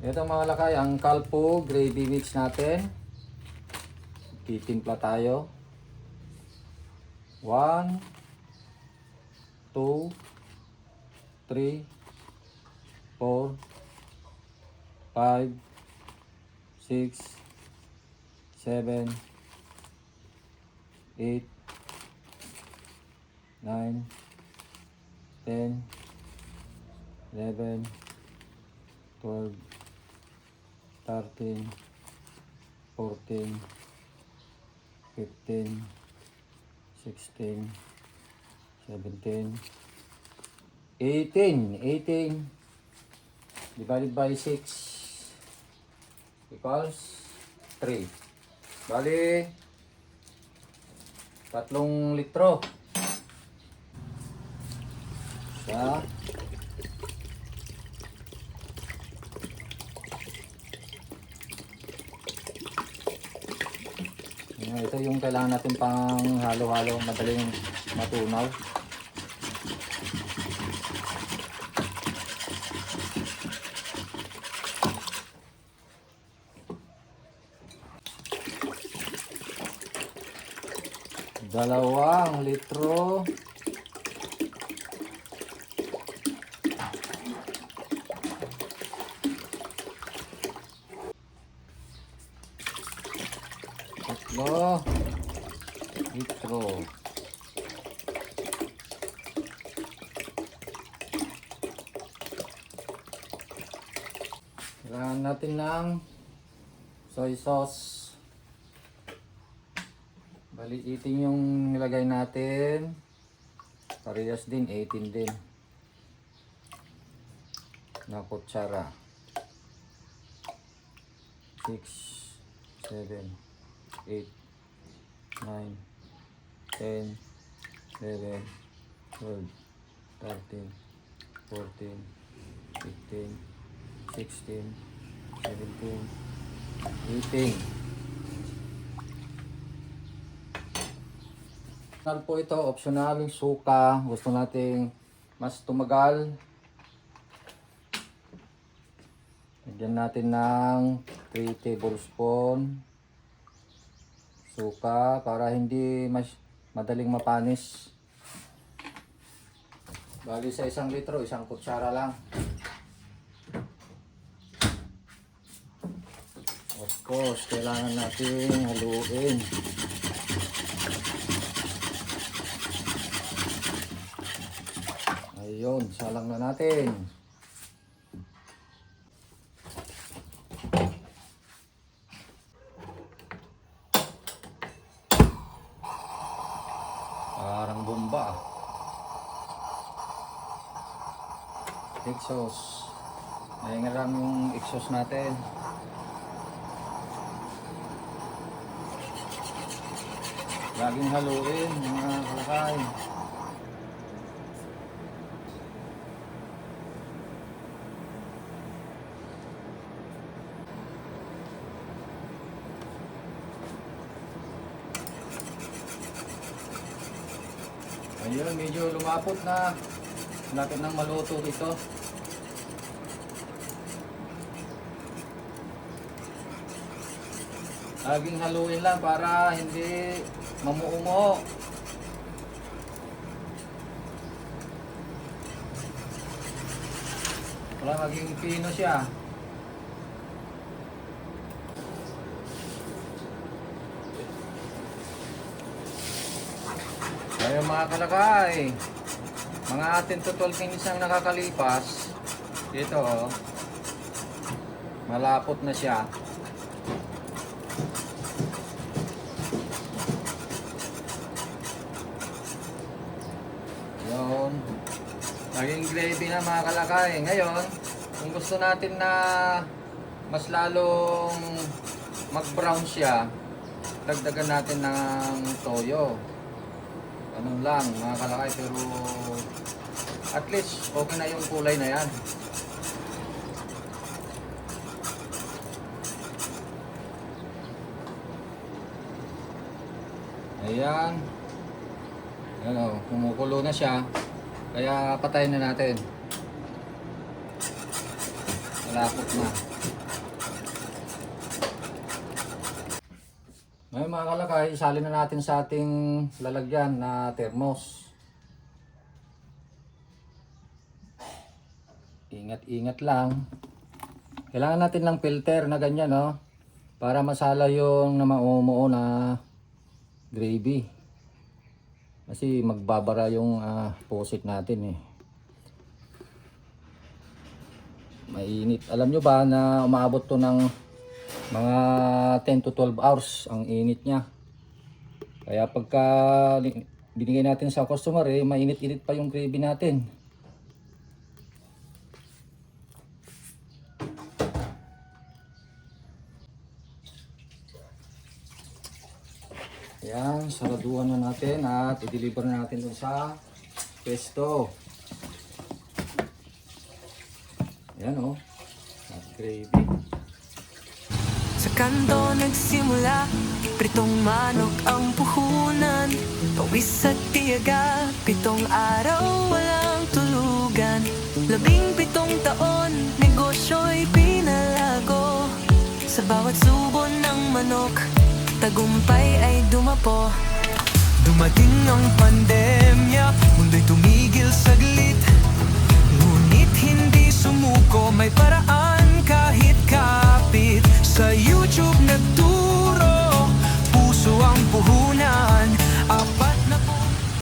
Ito mga lakay, ang kalpo gravy mix natin. Titimpla tayo. 1, 2, 3, 4, 5, 6, 7, 8, 9, 10, 11, 12, 13, 14, 15, 16, 17, 18 divided by 6 equals 3. Bali 3 litro. Sa ito yung kailangan natin pang halo-halo, madaling matunaw. Dalawang litro. Tatlo litro. Kailangan natin ng soy sauce. Baliitin yung nilagay natin. Parehas din, 18 din. Na kutsara. 6, 7, 8, 9, 10, 11, 12, 13, 14, 15, 16, 17, 18. Optional po ito, optional yung suka. Gusto nating mas tumagal. Lagyan natin ng 3 tablespoon suka para hindi madaling mapanis. Bali sa 1 litro, 1 kutsara lang. Of course, kailangan natin haluin. Ayun, salang na natin. Parang bomba. Exhaust. Ngayon lang yung exhaust natin. Laging haluin mga kalakay. Ayun, medyo lumapot na. Lapit nang maluto ito. Laging haluin lang para hindi mamuumo. Wala maging pino siya. Ayun mga kalakay, mga 10 to 12 minutes ang nakakalipas. Ito oh, malapot na siya. Yun, naging gravy na mga kalakay. Ngayon, kung gusto natin na mas lalong mag-brown siya, dagdagan natin ng toyo. Ganun lang mga kalakay, pero at least okay na yung kulay na yan. Ayan. Ayan o, kumukulo na siya. Kaya patayin na natin. malapot na. Ngayon mga kalakay, isalin na natin sa ating lalagyan na thermos. Ingat-ingat lang. Kailangan natin ng filter na ganyan, no? Para masala yung namumuo na gravy. Kasi magbabara yung faucet natin eh. Mainit. Alam nyo ba na umaabot to ng mga 10 to 12 hours ang init niya. Kaya pagka binigay natin sa customer eh, mainit-init pa yung gravy natin. Ayan, saraduhan na natin at i-deliver na natin dun sa pesto. Ayan o, at gravy. Sa kanto nagsimula, pritong manok ang puhunan. Pawis at tiyaga, 7 araw walang tulugan. 17 taon, negosyo'y pinalago. Sa bawat subon ng manok, tagumpay ay dumapo. Dumating ang pandemya, mundo'y tumigil saglit. Ngunit hindi sumuko.